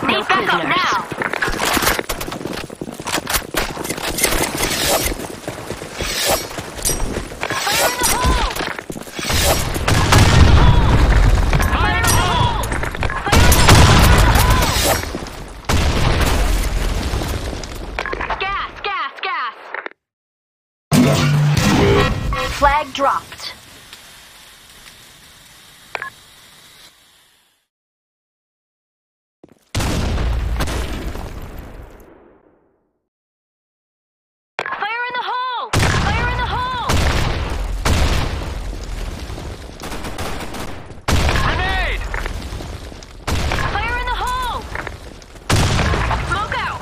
take no prisoners. Now. Flag dropped. Fire in the hole! Fire in the hole! Grenade! Fire in the hole! Smoke out!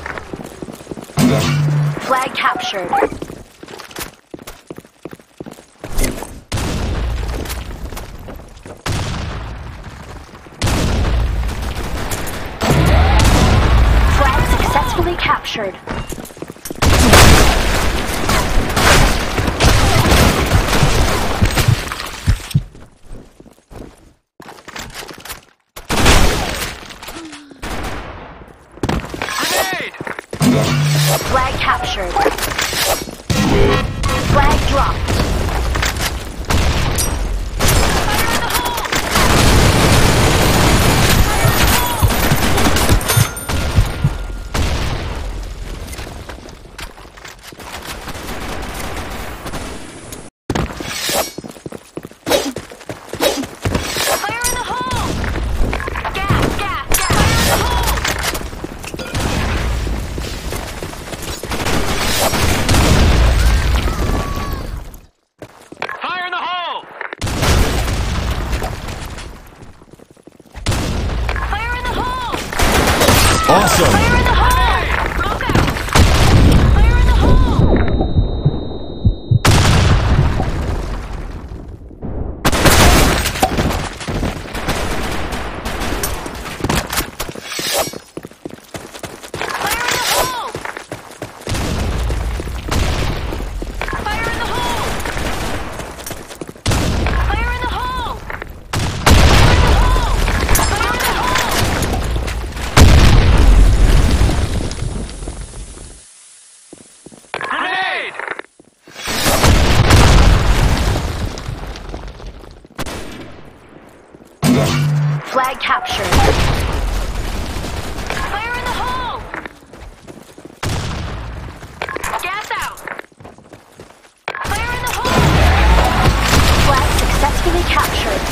Flag captured. Successfully captured. Grenade! Flag captured. Flag dropped. Awesome! Fire in the hole! Smoke out! Fire in the hole! Fire in the hole! Fire in the hole! Fire in the hole! Flag captured. Fire in the hole! Gas out! Fire in the hole! Flag successfully captured.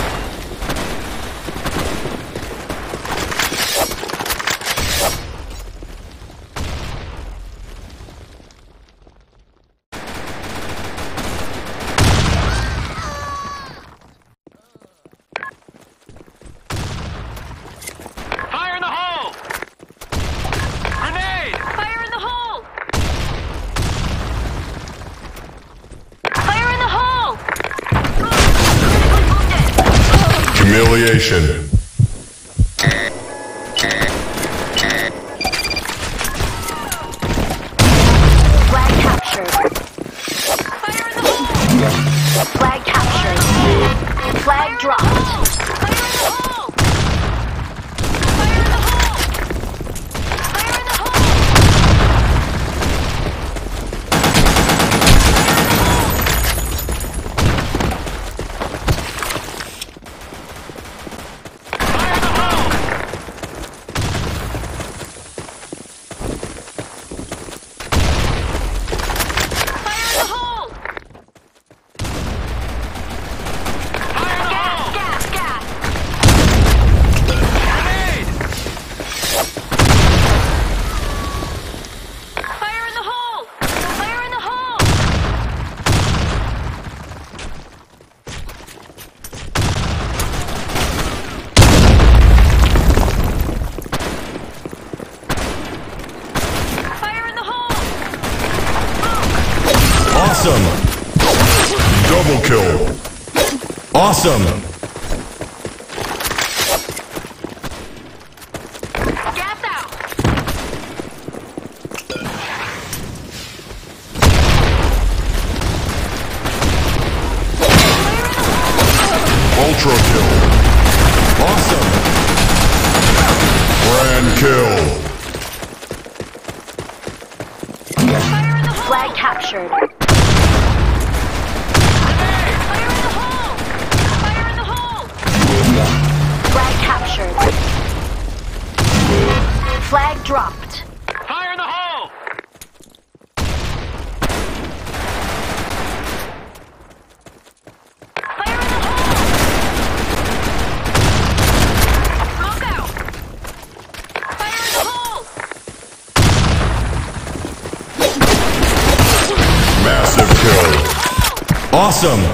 Fire in the hole! Grenade! Fire in the hole! Fire in the hole! Humiliation. Flag captured. Fire in the hole! Flag captured. Flag dropped. Fire in the hole! Fire in the hole! Fire in the hole! Awesome! Double kill! Awesome! Gas out! Ultra kill! Awesome! Grand kill. Fire in the hole! Flag captured. Fire in the hole! Fire in the hole! Flag captured. Flag dropped. Fire in the hole! Fire in the hole! Smoke out! Fire in the hole! Massive kill. Awesome.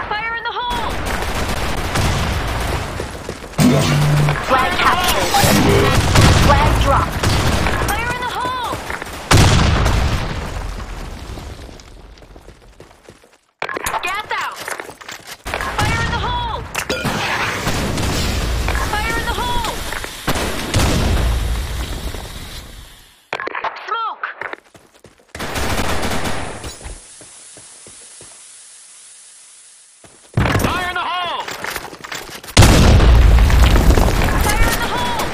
Fire in the hole! Flag captured. Flag dropped. Fire in the hole! Gas out! Fire in the hole! Fire in the hole! Smoke! Fire in the hole! Fire in the hole!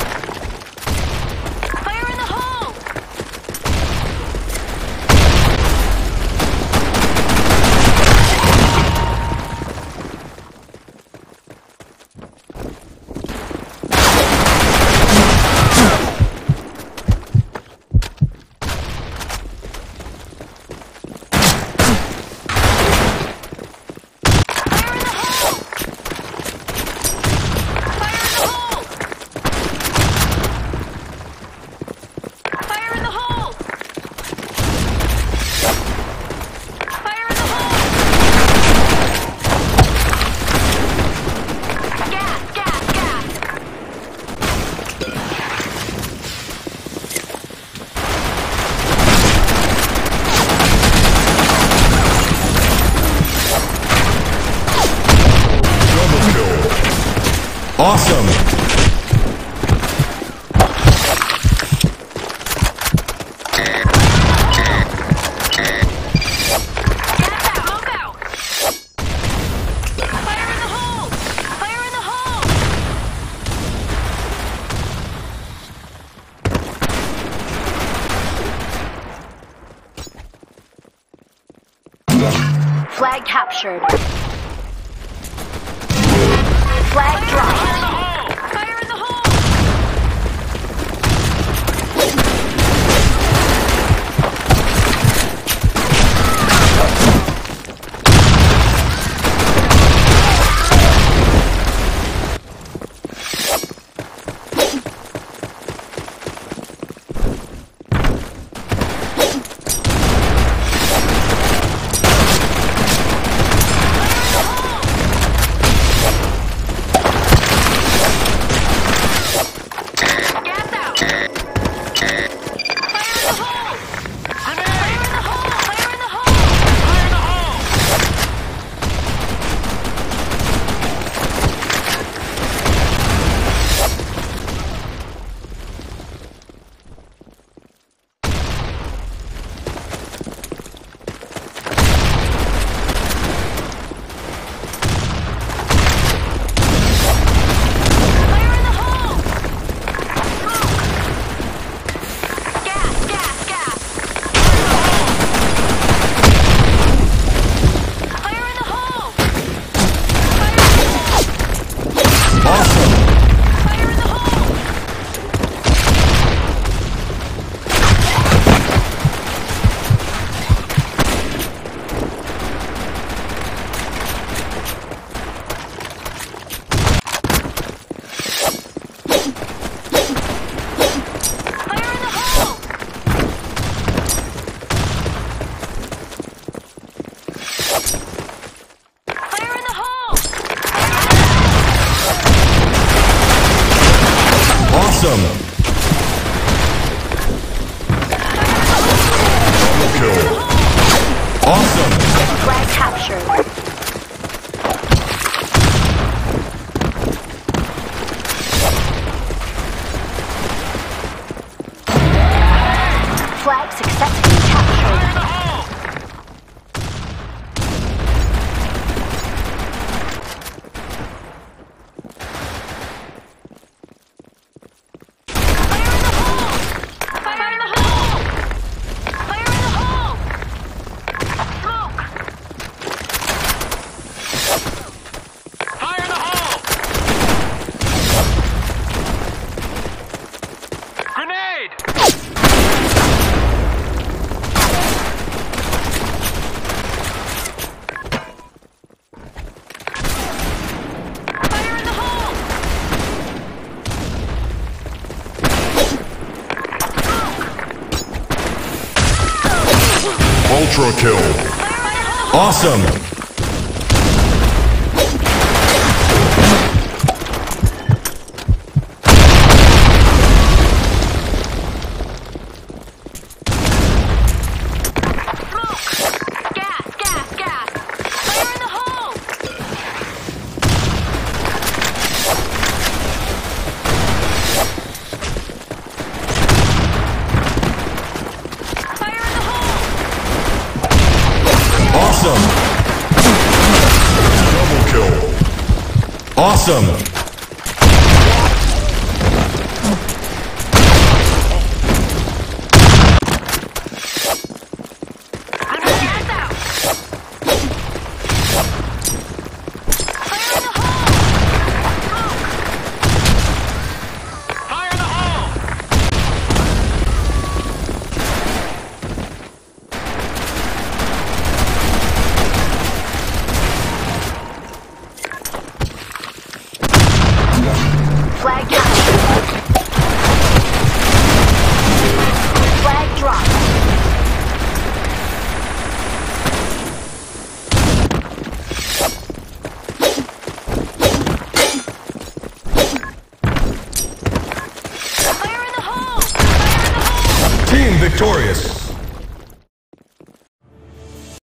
Fire in the hole! Fire in the hole! Fire in the hole! Fire in the hole! Gas, gas, gas! Double kill. Awesome. Gas out! Smoke out! Fire in the hole! Fire in the hole! Flag captured. Flag dropped. Fire in the hole! Awesome. Flag captured. Flag successfully captured. Fire in the hole! Fire in the hole! Smoke! Fire in the hole! Grenade! Fire in the hole! Ultra kill. Awesome. Gas! Gas! Gas! Fire in the hole! Fire in the hole! Awesome. Double kill. Awesome. Gas out! Fire in the hole! Smoke! Fire in the hole! Flag captured. Flag dropped. Fire in the hole! Fire in the hole! Team victorious.